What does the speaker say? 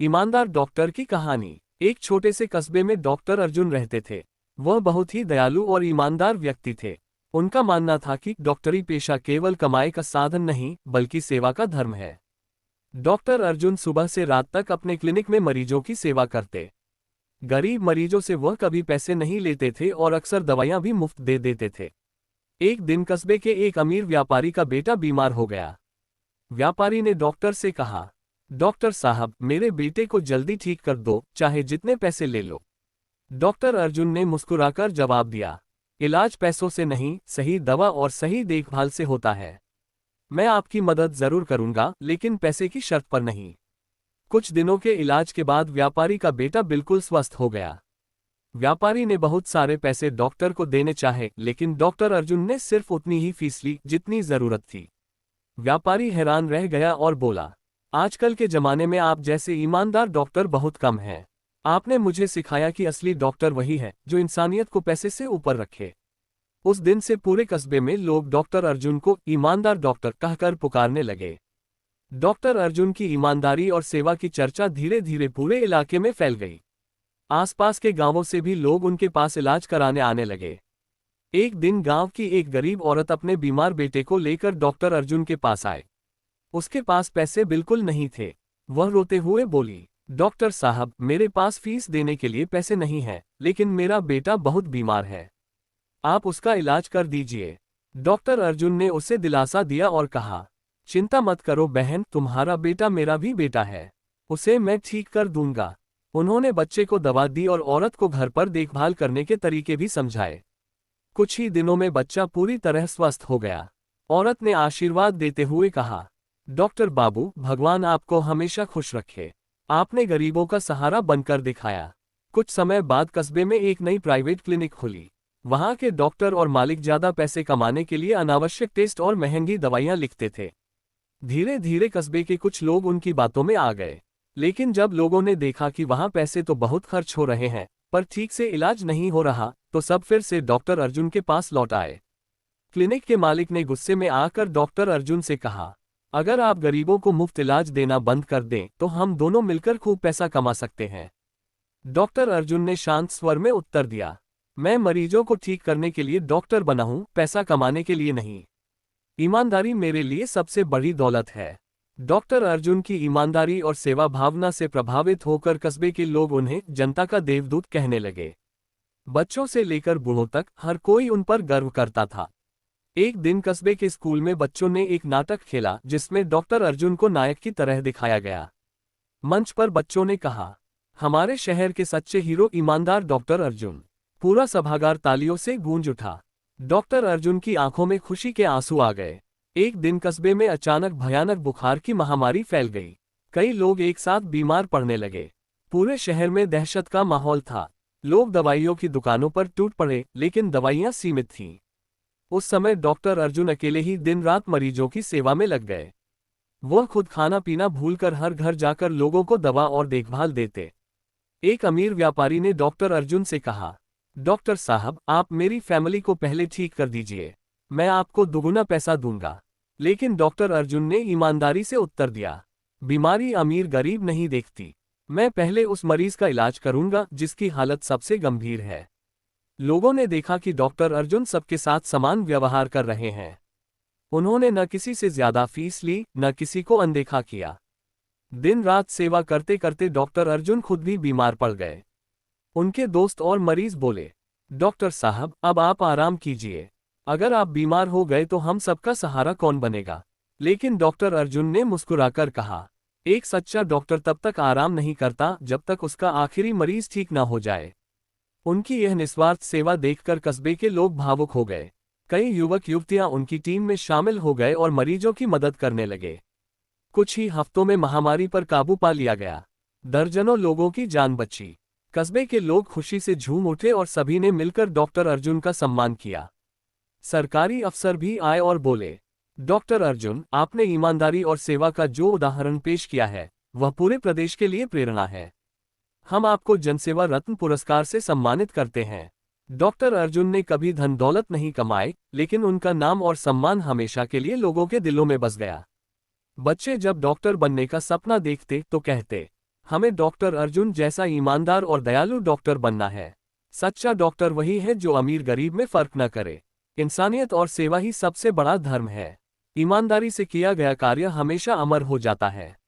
ईमानदार डॉक्टर की कहानी। एक छोटे से कस्बे में डॉक्टर अर्जुन रहते थे। वह बहुत ही दयालु और ईमानदार व्यक्ति थे। उनका मानना था कि डॉक्टरी पेशा केवल कमाई का साधन नहीं बल्कि सेवा का धर्म है। डॉक्टर अर्जुन सुबह से रात तक अपने क्लिनिक में मरीजों की सेवा करते। गरीब मरीजों से वह कभी पैसे नहीं लेते थे और अक्सर दवाइयां भी मुफ्त दे देते थे। एक दिन कस्बे के एक अमीर व्यापारी का बेटा बीमार हो गया। व्यापारी ने डॉक्टर से कहा, डॉक्टर साहब, मेरे बेटे को जल्दी ठीक कर दो, चाहे जितने पैसे ले लो। डॉक्टर अर्जुन ने मुस्कुराकर जवाब दिया, इलाज पैसों से नहीं, सही दवा और सही देखभाल से होता है। मैं आपकी मदद जरूर करूंगा, लेकिन पैसे की शर्त पर नहीं। कुछ दिनों के इलाज के बाद व्यापारी का बेटा बिल्कुल स्वस्थ हो गया। व्यापारी ने बहुत सारे पैसे डॉक्टर को देने चाहे, लेकिन डॉक्टर अर्जुन ने सिर्फ उतनी ही फीस ली जितनी जरूरत थी। व्यापारी हैरान रह गया और बोला, आजकल के जमाने में आप जैसे ईमानदार डॉक्टर बहुत कम हैं। आपने मुझे सिखाया कि असली डॉक्टर वही है जो इंसानियत को पैसे से ऊपर रखे। उस दिन से पूरे कस्बे में लोग डॉक्टर अर्जुन को ईमानदार डॉक्टर कहकर पुकारने लगे। डॉक्टर अर्जुन की ईमानदारी और सेवा की चर्चा धीरे धीरे पूरे इलाके में फैल गई। आसपास के गांवों से भी लोग उनके पास इलाज कराने आने लगे। एक दिन गांव की एक गरीब औरत अपने बीमार बेटे को लेकर डॉक्टर अर्जुन के पास आए। उसके पास पैसे बिल्कुल नहीं थे। वह रोते हुए बोली, डॉक्टर साहब, मेरे पास फीस देने के लिए पैसे नहीं हैं, लेकिन मेरा बेटा बहुत बीमार है। आप उसका इलाज कर दीजिए। डॉक्टर अर्जुन ने उसे दिलासा दिया और कहा, चिंता मत करो बहन, तुम्हारा बेटा मेरा भी बेटा है। उसे मैं ठीक कर दूंगा। उन्होंने बच्चे को दवा दी और औरत को घर पर देखभाल करने के तरीके भी समझाए। कुछ ही दिनों में बच्चा पूरी तरह स्वस्थ हो गया। औरत ने आशीर्वाद देते हुए कहा, डॉक्टर बाबू, भगवान आपको हमेशा खुश रखे। आपने गरीबों का सहारा बनकर दिखाया। कुछ समय बाद कस्बे में एक नई प्राइवेट क्लिनिक खुली। वहां के डॉक्टर और मालिक ज्यादा पैसे कमाने के लिए अनावश्यक टेस्ट और महंगी दवाइयां लिखते थे। धीरे धीरे कस्बे के कुछ लोग उनकी बातों में आ गए, लेकिन जब लोगों ने देखा कि वहां पैसे तो बहुत खर्च हो रहे हैं पर ठीक से इलाज नहीं हो रहा, तो सब फिर से डॉक्टर अर्जुन के पास लौट आए। क्लिनिक के मालिक ने गुस्से में आकर डॉक्टर अर्जुन से कहा, अगर आप गरीबों को मुफ्त इलाज देना बंद कर दें तो हम दोनों मिलकर खूब पैसा कमा सकते हैं। डॉक्टर अर्जुन ने शांत स्वर में उत्तर दिया, मैं मरीजों को ठीक करने के लिए डॉक्टर बना हूं, पैसा कमाने के लिए नहीं। ईमानदारी मेरे लिए सबसे बड़ी दौलत है। डॉक्टर अर्जुन की ईमानदारी और सेवा भावना से प्रभावित होकर कस्बे के लोग उन्हें जनता का देवदूत कहने लगे। बच्चों से लेकर बूढ़ों तक हर कोई उन पर गर्व करता था। एक दिन कस्बे के स्कूल में बच्चों ने एक नाटक खेला जिसमें डॉक्टर अर्जुन को नायक की तरह दिखाया गया। मंच पर बच्चों ने कहा, हमारे शहर के सच्चे हीरो ईमानदार डॉक्टर अर्जुन। पूरा सभागार तालियों से गूंज उठा। डॉक्टर अर्जुन की आंखों में खुशी के आंसू आ गए। एक दिन कस्बे में अचानक भयानक बुखार की महामारी फैल गई। कई लोग एक साथ बीमार पड़ने लगे। पूरे शहर में दहशत का माहौल था। लोग दवाइयों की दुकानों पर टूट पड़े, लेकिन दवाइयां सीमित थीं। उस समय डॉक्टर अर्जुन अकेले ही दिन रात मरीजों की सेवा में लग गए। वह खुद खाना पीना भूलकर हर घर जाकर लोगों को दवा और देखभाल देते। एक अमीर व्यापारी ने डॉक्टर अर्जुन से कहा, डॉक्टर साहब, आप मेरी फैमिली को पहले ठीक कर दीजिए, मैं आपको दुगुना पैसा दूंगा। लेकिन डॉक्टर अर्जुन ने ईमानदारी से उत्तर दिया, बीमारी अमीर गरीब नहीं देखती। मैं पहले उस मरीज का इलाज करूंगा जिसकी हालत सबसे गंभीर है। लोगों ने देखा कि डॉक्टर अर्जुन सबके साथ समान व्यवहार कर रहे हैं। उन्होंने न किसी से ज्यादा फीस ली, न किसी को अनदेखा किया। दिन रात सेवा करते करते डॉक्टर अर्जुन खुद भी बीमार पड़ गए। उनके दोस्त और मरीज बोले, डॉक्टर साहब, अब आप आराम कीजिए। अगर आप बीमार हो गए तो हम सबका सहारा कौन बनेगा। लेकिन डॉक्टर अर्जुन ने मुस्कुराकर कहा, एक सच्चा डॉक्टर तब तक आराम नहीं करता जब तक उसका आखिरी मरीज ठीक ना हो जाए। उनकी यह निस्वार्थ सेवा देखकर कस्बे के लोग भावुक हो गए। कई युवक युवतियां उनकी टीम में शामिल हो गए और मरीजों की मदद करने लगे। कुछ ही हफ्तों में महामारी पर काबू पा लिया गया। दर्जनों लोगों की जान बची। कस्बे के लोग खुशी से झूम उठे और सभी ने मिलकर डॉक्टर अर्जुन का सम्मान किया। सरकारी अफसर भी आए और बोले, डॉक्टर अर्जुन, आपने ईमानदारी और सेवा का जो उदाहरण पेश किया है वह पूरे प्रदेश के लिए प्रेरणा है। हम आपको जनसेवा रत्न पुरस्कार से सम्मानित करते हैं। डॉक्टर अर्जुन ने कभी धन दौलत नहीं कमाए, लेकिन उनका नाम और सम्मान हमेशा के लिए लोगों के दिलों में बस गया। बच्चे जब डॉक्टर बनने का सपना देखते तो कहते, हमें डॉक्टर अर्जुन जैसा ईमानदार और दयालु डॉक्टर बनना है। सच्चा डॉक्टर वही है जो अमीर गरीब में फर्क न करे। इंसानियत और सेवा ही सबसे बड़ा धर्म है। ईमानदारी से किया गया कार्य हमेशा अमर हो जाता है।